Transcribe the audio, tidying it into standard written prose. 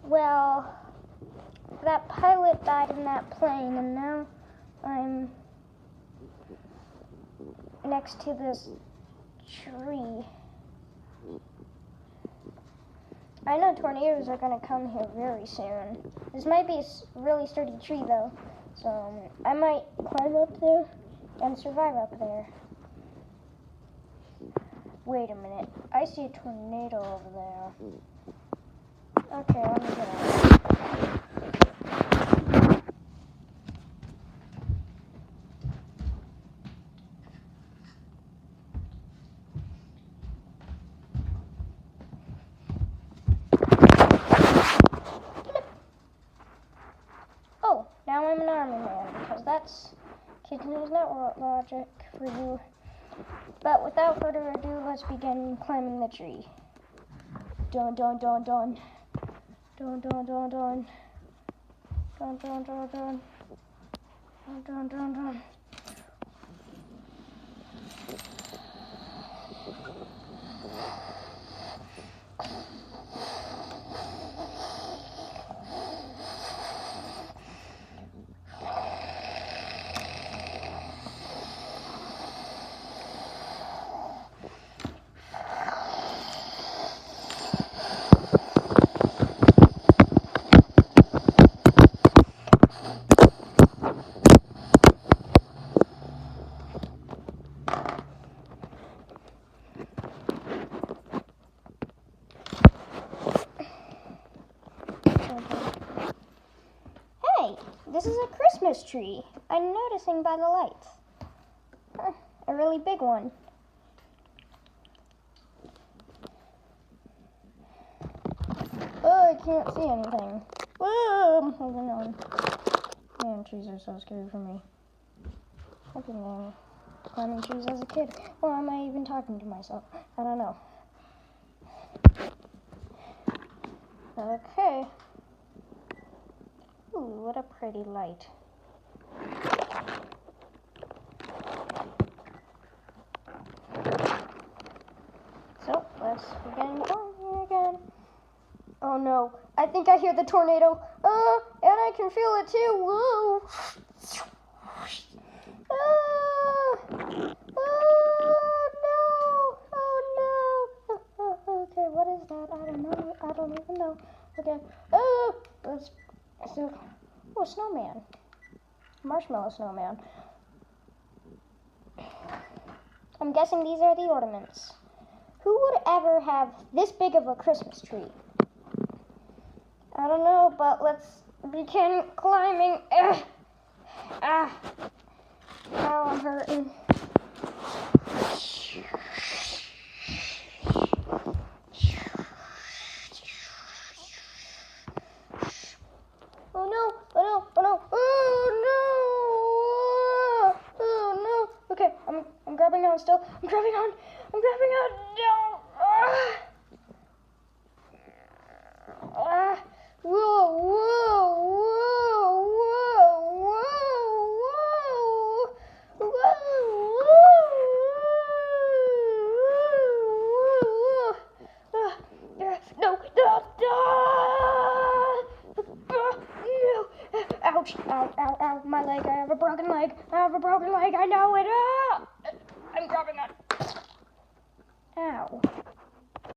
Well, that pilot died in that plane, and now I'm next to this tree. I know tornadoes are going to come here very soon. This might be a really sturdy tree, though, so I might climb up there and survive up there. Wait a minute. I see a tornado over there. Okay, let me get out. Oh, now I'm an army man, because that's Kids News Network logic for you. But without further ado, let's begin climbing the tree. Dun dun dun dun. Dun dun dun dun. Dun dun dun dun. Dun dun dun dun. Hey, this is a Christmas tree. I'm noticing by the lights. A really big one. Oh, I can't see anything. Whoa, I'm holding on. Man, trees are so scary for me. I've been climbing trees as a kid. Or am I even talking to myself? I don't know. Okay. Ooh, what a pretty light. So, let's begin going again. Oh no, I think I hear the tornado. And I can feel it too. Whoa. Oh no. Okay, what is that? I don't know. I don't even know. Okay. Let's so. Oh, snowman. Marshmallow snowman. I'm guessing these are the ornaments. Who would ever have this big of a Christmas tree? I don't know, but let's begin climbing. Ow, I'm hurting. Oh no, oh no, oh no, oh no, okay, I'm grabbing on still, I'm grabbing on, no, ouch, ow, my leg, I have a broken leg, I know it, I'm grabbing on. Ow.